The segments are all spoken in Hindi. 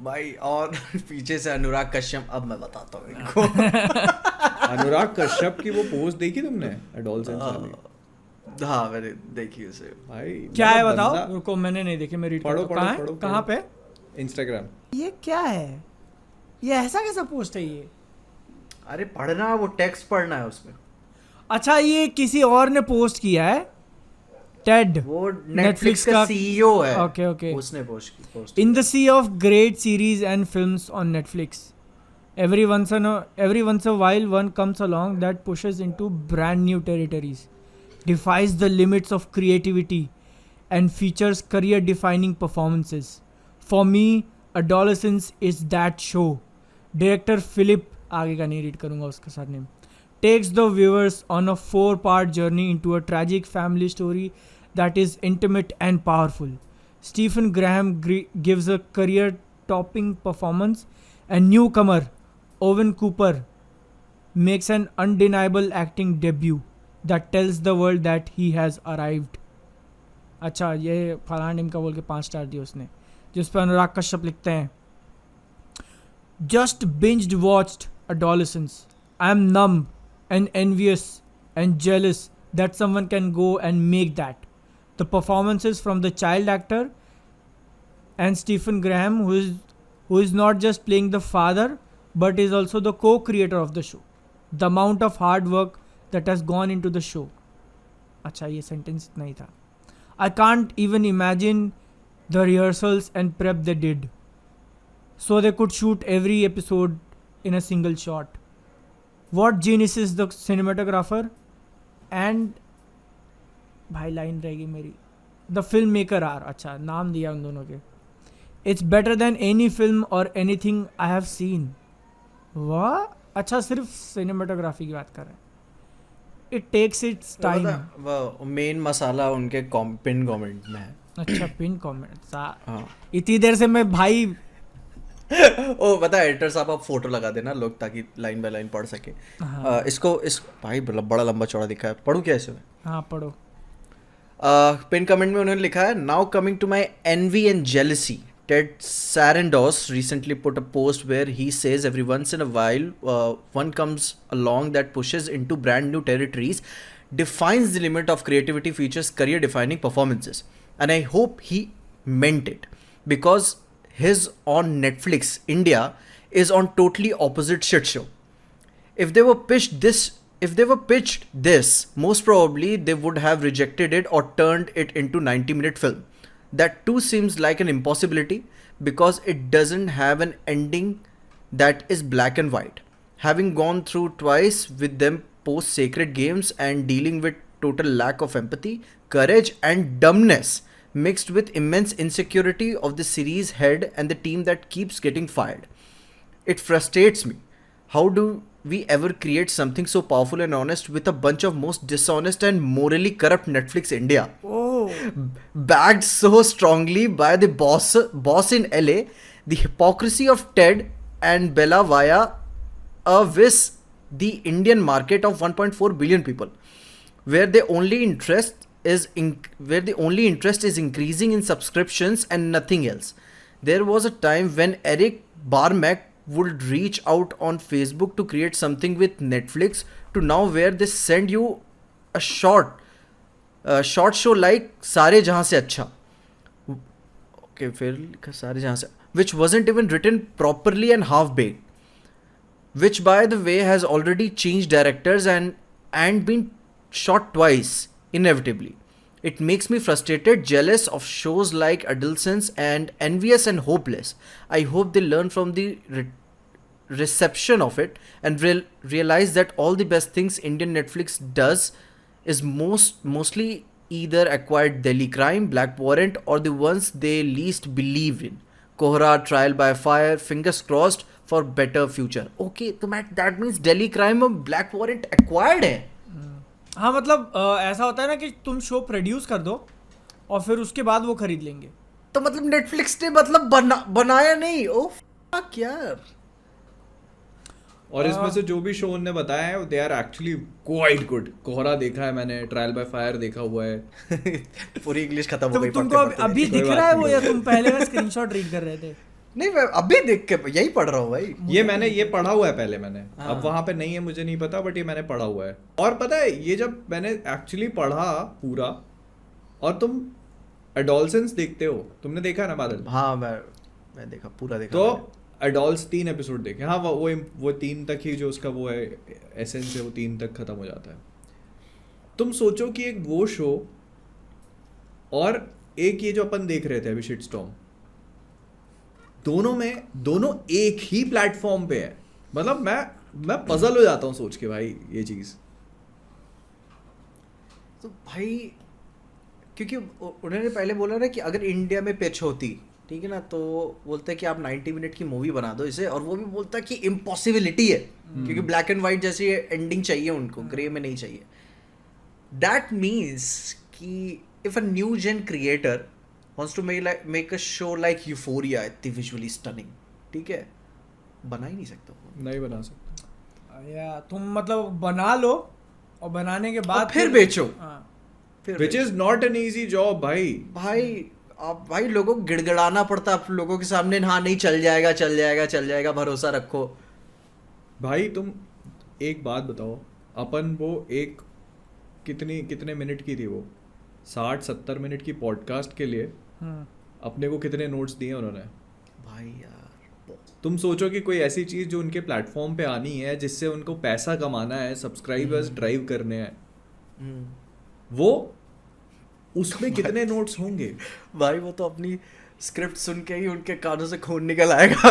भाई और पीछे से अनुराग कश्यप, अब मैं बताता हूँ इनको। अनुराग कश्यप की वो पोस्ट देखी तुमने एडोलसेंस वाली? हाँ मैंने देखी उसे भाई क्या है मतलब बताओ, बंदा, रुको मैंने नहीं देखी, मैं रीड पढ़ो करता हूँ। पढ़ो कहाँ है, पढ़ो कहाँ पे? इंस्टाग्राम। ये क्या है, ये ऐसा कैसा पोस्ट है ये? अरे पढ़ना, वो टेक्स्ट पढ़ना है उसमें। अच्छा ये किसी और ने पोस्ट किया है, टेड, वो Netflix नेटफ्लिक्स का का। सीईओ है। Okay okay. उसने post In the sea of great series and films on Netflix, every once a while one comes along that pushes into brand new territories, defies the limits of creativity, and features career-defining performances. For me, Adolescence is that show. Director Philip, आगे का नहीं रीड करूँगा उसका surname, takes the viewers on a 4-part journey into a tragic family story that is intimate and powerful. Stephen Graham gives a career-topping performance, and newcomer Owen Cooper makes an undeniable acting debut that tells the world that he has arrived. अच्छा ये फलान टीम का बोल के 5 स्टार दिए उसने, जिस पर अनुराग कश्यप लिखते हैं, Just binged watched Adolescence. I am numb and envious and jealous that someone can go and make that. The performances from the child actor and Stephen Graham, who is not just playing the father but is also the co-creator of the show. The amount of hard work that has gone into the show. अच्छा ये सेंटेंस इतना ही था. I can't even imagine the rehearsals and prep they did, so they could shoot every episode in a single shot. What genius is the cinematographer and भाई लाइन रहेगी मेरी, the filmmaker are, अच्छा नाम दिया उन दोनों के. It's better than any film or anything I have seen. वाह, अच्छा सिर्फ सिनेमाटोग्राफी की बात कर रहे हैं. It takes its time. वो मेन मसाला उनके पिन कमेंट में है। अच्छा पिन कमेंट, हाँ इतनी देर से मैं भाई ओ बता एडिटर साहब आप फोटो लगा देना लोग ताकि लाइन बाय लाइन पढ़ सके। हाँ। इसको इस भाई बड़ा लंबा चौड़ा दिखा है, पढ़ूँ क्या इसमें? हाँ पढ़ो। पिन कमेंट में उन्होंने लिखा है, now coming to my envy and jealousy, Ted Sarandos recently put a post where he says every once in a while one comes along that pushes into brand new territories, defines the limit of creativity, features career defining performances. And I hope he meant it, because his on Netflix India is on totally opposite shit show. If they were pitched this, most probably they would have rejected it or turned it into 90-minute film. That too seems like an impossibility because it doesn't have an ending that is black and white. Having gone through twice with them post Sacred Games and dealing with total lack of empathy, courage and dumbness mixed with immense insecurity of the series head and the team that keeps getting fired. It frustrates me. How do we ever create something so powerful and honest with a bunch of most dishonest and morally corrupt Netflix India? Backed so strongly by the boss in LA, the hypocrisy of Ted and Bella via the Indian market of 1.4 billion people, where the only interest is increasing in subscriptions and nothing else. There was a time when Eric Barmack would reach out on Facebook to create something with Netflix, to now where they send you a short show like सारे जहाँ से अच्छा, okay, फिर लिखा सारे जहाँ से, which wasn't even written properly and half baked, which by the way has already changed directors and been shot twice inevitably. It makes me frustrated, jealous of shows like Adolescence and envious and hopeless. I hope they learn from the reception of it and realize that all the best things Indian Netflix does is mostly either acquired Delhi crime, Black Warrant, or the ones they least believe in. Kohra, Trial by Fire, fingers crossed for better future. Okay, तो that means Delhi crime और Black Warrant acquired है. हाँ मतलब ऐसा होता है ना कि तुम शो प्रोड्यूस कर दो और फिर उसके बाद वो खरीद लेंगे. तो मतलब नेटफ्लिक्स ने मतलब बनाया नहीं. ओ फक यार. और इसमें से जो भी शो उन्होंने बताया है they are actually quite good. Kohrra देखा है मैंने, ट्रायल बाय फायर देखा हुआ है. पूरी इंग्लिश खत्म हो गई. तुमको अभी दिख रहा है वो, या तुम पहले का स्क्रीनशॉट रीड कर रहे थे? नहीं मैं अभी देख के यही पढ़ रहा हूँ भाई। ये मैंने ये पढ़ा हुआ है पहले मैंने, हाँ। अब वहां पे नहीं है मुझे नहीं पता, बट ये मैंने पढ़ा हुआ है। और पता है ये जब मैंने एक्चुअली पढ़ा पूरा, और तुम एडोलसेंस देखते हो, तुमने देखा ना बादल? हाँ मैं देखा, पूरा देखा तो मैंने। एडोल्स 3 एपिसोड देखे, हाँ वो 3 तक ही जो उसका वो है एसेंस है, वो 3 तक खत्म हो जाता है। तुम सोचो कि एक वो शो और एक ये जो अपन देख रहे थे अभी शिटस्टॉर्म, दोनों एक ही प्लेटफॉर्म पे है। मतलब मैं पजल हो जाता हूँ सोच के भाई ये चीज। तो भाई क्योंकि उन्होंने पहले बोला ना कि अगर इंडिया में पिच होती, ठीक है ना, तो बोलते हैं कि आप 90 मिनट की मूवी बना दो इसे, और वो भी बोलता है कि इम्पॉसिबिलिटी है क्योंकि ब्लैक एंड वाइट जैसी एंडिंग चाहिए उनको, ग्रे में नहीं चाहिए। दैट मीन्स कि if a new gen creator wants to make a show like Euphoria, इतनी visually stunning, ठीक है, बना ही नहीं सकता वो। नहीं बना सकते या तुम मतलब बना लो और बनाने के बाद और फिर बेचो। हाँ। फिर which is not an easy job भाई। भाई लोगों को गिड़गिड़ाना पड़ता है लोगों के सामने, हाँ नहीं चल जाएगा भरोसा रखो। भाई तुम एक बात बताओ, अपन वो एक कितने मिनट की थी वो, 60-70 मिनट की पॉडकास्ट के लिए अपने को कितने नोट्स दिए उन्होंने भाई यार। तुम सोचो कि कोई ऐसी चीज जो उनके प्लेटफॉर्म पे आनी है, जिससे उनको पैसा कमाना है, सब्सक्राइबर्स ड्राइव करने हैं, वो उसमें कितने नोट्स होंगे भाई वो तो अपनी स्क्रिप्ट सुन के ही उनके कानों से खून निकल आएगा।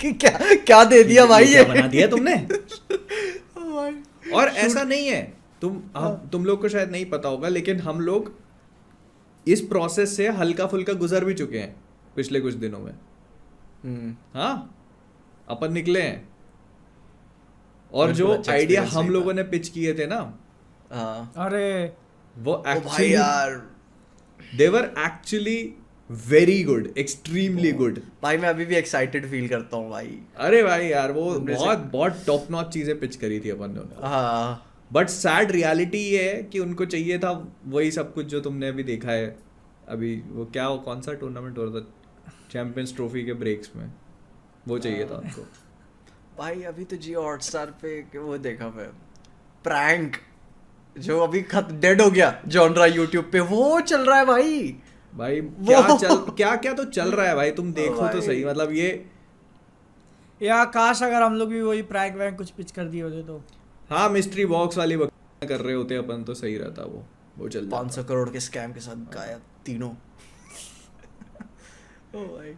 कि क्या दे दिया भाई, ये बना दिया तुमने। भाई। और ऐसा नहीं है, तुम लोग को शायद नहीं पता होगा, लेकिन हम लोग इस प्रोसेस से हल्का फुल्का गुजर भी चुके हैं पिछले कुछ दिनों में। हाँ, अपन निकले हैं। और जो आइडिया हम लोगों ने पिच किए थे ना, अरे वो भाई एक्चुअली यार, they were actually very good, extremely good. भाई मैं अभी भी एक्साइटेड फील करता हूँ भाई। अरे भाई यार, वो बहुत टॉप नॉच चीजें पिच करी थी अपन ने। हाँ बट सैड रियलिटी ये है कि उनको चाहिए था वही सब कुछ जो तुमने अभी देखा है। अभी वो कौन सा टूर्नामेंट हो रहा था चैंपियंस ट्रॉफी के ब्रेक्स में, वो चाहिए था उनको। भाई अभी तो जियो हॉटस्टार पे वो देखा मैं, प्रैंक जो अभी डेड हो गया जॉनरा, यूट्यूब पे वो चल रहा है भाई। क्या तो चल रहा है भाई, तुम देखो तो सही। मतलब ये या काश अगर हम लोग भी वही प्रैंक वैंक कुछ पिच कर दिए होते तो। हाँ, मिस्ट्री बॉक्स वाली कर रहे होते अपन तो सही रहता, वो चल जाता। 500 करोड़ के स्कैम के साथ गायब तीनों। ओ भाई।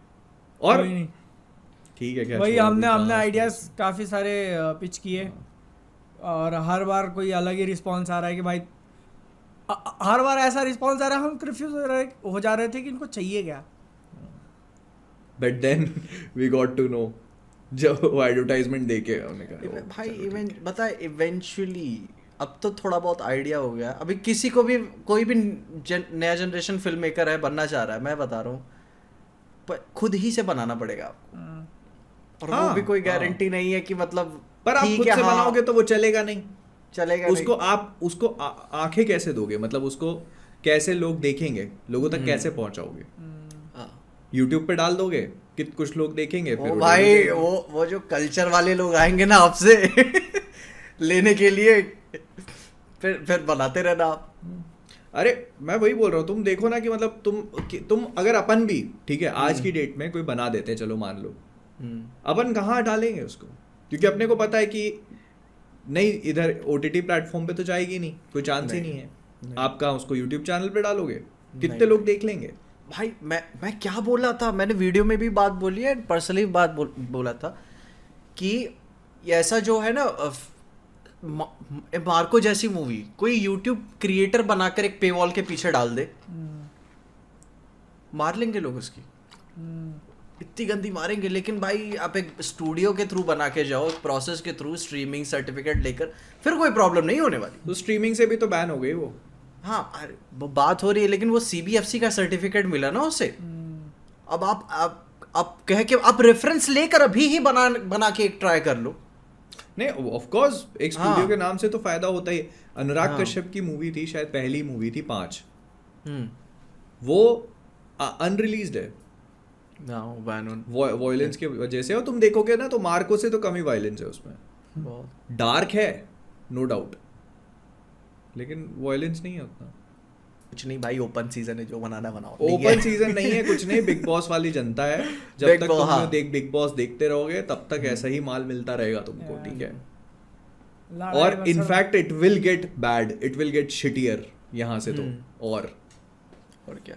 और कोई नहीं, ठीक है, क्या वही छोड़ो, हमने अभी कहाँ आइडियाज काफी सारे पिच किए, और हर बार कोई अलग ही रिस्पांस आ रहा है कि भाई हर बार ऐसा रिस्पांस आ रहा है, हम कंफ्यूज हो जा रहे थे कि इनको चाहिए क्या। But then we got to know जब वो एडवर्टाइजमेंट देके हमने कहा भाई इवेंट बता, इवेंचुअली अब तो थोड़ा बहुत आइडिया हो गया। अभी किसी को भी कोई भी नया जनरेशन फिल्म मेकर है, बनना चाह रहा है, मैं बता रहा हूँ, पर खुद ही से बनाना पड़ेगा आपको। और वो भी कोई गारंटी नहीं है कि मतलब, पर आप खुद से बनाओगे तो वो चलेगा नहीं, चलेगा उसको नहीं। आप उसको आंखें कैसे दोगे, मतलब उसको कैसे लोग देखेंगे, लोगों तक कैसे पहुंचाओगे? यूट्यूब पे डाल दोगे कि कुछ लोग देखेंगे, फिर भाई वो जो कल्चर वाले लोग आएंगे ना आपसे लेने के लिए, फिर बनाते रहना आप। अरे मैं वही बोल रहा हूँ, तुम देखो ना कि मतलब तुम अगर अपन भी ठीक है आज की डेट में कोई बना देते हैं, चलो मान लो, अपन कहाँ डालेंगे उसको? क्योंकि अपने को पता है कि नहीं, इधर OTT प्लेटफॉर्म पे तो जाएगी नहीं, कोई चांस ही नहीं है। आप कहाँ उसको यूट्यूब चैनल पे डालोगे, कितने लोग देख लेंगे? भाई मैं क्या बोला था, मैंने वीडियो में भी बात बोली है, पर्सनली बात बोला था कि ऐसा जो है ना, मार्को जैसी मूवी कोई यूट्यूब क्रिएटर बनाकर एक पेवॉल के पीछे डाल दे, मार लेंगे लोग उसकी, इतनी गंदी मारेंगे। लेकिन भाई आप एक स्टूडियो के थ्रू बना के जाओ, प्रोसेस के थ्रू, स्ट्रीमिंग सर्टिफिकेट लेकर, फिर कोई प्रॉब्लम नहीं होने वाली। तो स्ट्रीमिंग से भी तो बैन हो गई वो। हाँ वो बात हो रही है, लेकिन वो CBFC का सर्टिफिकेट मिला ना उसे। अब आप कह के आप रेफरेंस लेकर अभी ही बना के एक ट्राई कर लो। नहीं, ऑफ कोर्स एक स्टूडियो हाँ। के नाम से तो फायदा होता ही। अनुराग कश्यप की मूवी थी, शायद पहली मूवी थी 5, वो अनरिलीज्ड है, नाउ बैन ऑन वॉयलेंस की वजह से। और तुम देखोगे ना तो मार्को से तो कम ही वायलेंस है उसमें। बहुत डार्क है नो डाउट, लेकिन वॉयलेंस नहीं है उतना। कुछ नहीं भाई, ओपन सीजन है, जो बनाना बनाओ। ओपन सीजन नहीं है, कुछ नहीं, बिग बॉस वाली जनता है। जब Big तक Boss, तुम हाँ। बिग बॉस देखते रहोगे तब तक ऐसा ही माल मिलता रहेगा तुमको, ठीक है। लड़ाई और बस in fact it will get bad, it will get shittier यहाँ से तो। और क्या,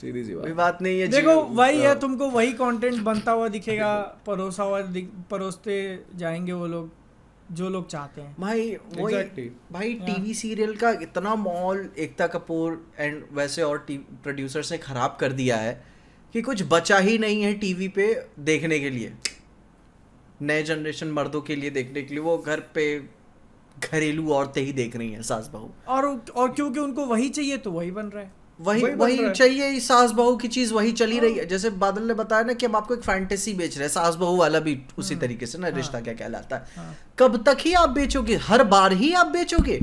सीधी सी कोई बात। बात नहीं है। देखो वही है, तुमको वही कंटेंट बनता हुआ दिखेगा, परोसते जाएंगे वो लोग जो लोग चाहते हैं भाई वही Exactly. भाई टीवी सीरियल का इतना मॉल एकता कपूर एंड वैसे और प्रोड्यूसर्स ने खराब कर दिया है कि कुछ बचा ही नहीं है टीवी पे देखने के लिए, नए जनरेशन मर्दों के लिए देखने के लिए। वो घर पे घरेलू औरतें ही देख रही हैं, सास बहू। और क्योंकि उनको वही चाहिए तो वही बन रहा है। वही वही बन वही रहा है। चाहिए, इस सास बहू की चीज वही चली रही है। जैसे बादल ने बताया ना कि हम आपको एक फैंटेसी बेच रहे हैं, सास बहू वाला भी उसी तरीके से ना, रिश्ता क्या कहलाता है। कब तक ही आप बेचोगे, हर बार ही आप बेचोगे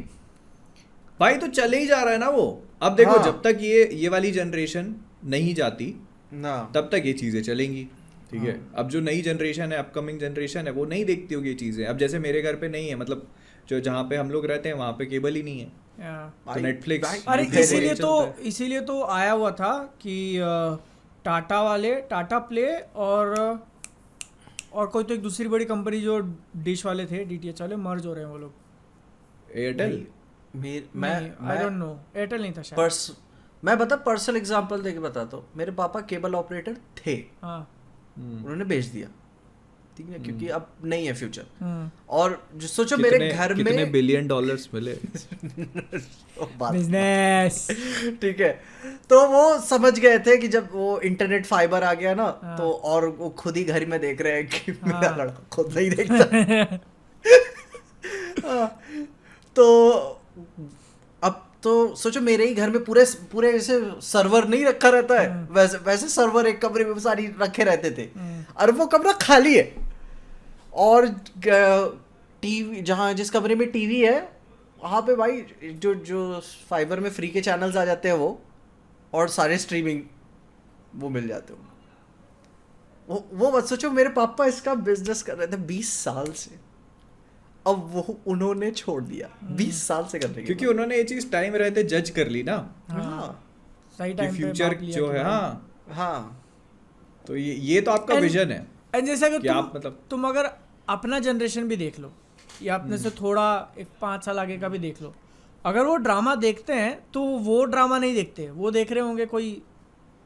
भाई तो चले ही जा रहा है ना वो। अब देखो हाँ। जब तक ये वाली जनरेशन नहीं जाती ना। तब तक ये चीजें चलेंगी, ठीक है। अब जो नई जनरेशन है, अपकमिंग जनरेशन है, वो नहीं देखती होगी ये चीजें। अब जैसे मेरे घर पे नहीं है, मतलब जो जहाँ पे हम लोग रहते हैं वहाँ पे केबल ही नहीं है, तो नेटफ्लिक्स। अरे भाई, इसीलिए तो आया हुआ था कि टाटा वाले, टाटा प्ले और कोई तो एक दूसरी बड़ी कंपनी जो डिश वाले थे, डीटीएच वाले, मर्ज हो रहे हैं वो लोग। एयरटेल। मैं आई डोंट नो, एयरटेल नहीं था शायद। मैं बता पर्सनल एग्जांपल देके बताता हूँ। मेरे पापा केबल ऑपरेटर थे, हाँ। उन्होंने बेच दिया, ठीक है, क्योंकि अब नहीं है फ्यूचर। हम्म। और जो सोचो मेरे घर में कितने बिलियन डॉलर्स मिले। बिजनेस। ठीक है, तो वो समझ गए थे कि जब वो इंटरनेट फाइबर आ गया ना, तो और वो खुद ही घर में देख रहे हैं कि मेरा लड़का खुद नहीं देखता। तो अब तो सोचो मेरे ही घर में पूरे ऐसे सर्वर नहीं रखा रहता है, वैसे सर्वर एक कमरे में सारी रखे रहते थे, और वो कमरा खाली है। और टीवी जहाँ जिस कमरे में टीवी है वहाँ पे भाई जो फाइबर में फ्री के चैनल्स आ जाते हैं वो, और सारे स्ट्रीमिंग वो मिल जाते हो। वो मत सोचो, मेरे पापा इसका बिजनेस कर रहे थे 20 साल से, अब वो उन्होंने छोड़ दिया 20 साल से करने के क्योंकि उन्होंने ये चीज टाइम रहते जज कर ली ना, हाँ सही कि टाइम पे फ्यूचर बात लिया जो कि है। भाई। हाँ, हाँ तो ये तो आपका And- विजन है एंड जैसे कि अगर आप मतलब तुम अगर अपना जनरेशन भी देख लो, या अपने से थोड़ा एक 5 साल आगे का भी देख लो, अगर वो ड्रामा देखते हैं तो वो ड्रामा नहीं देखते, वो देख रहे होंगे कोई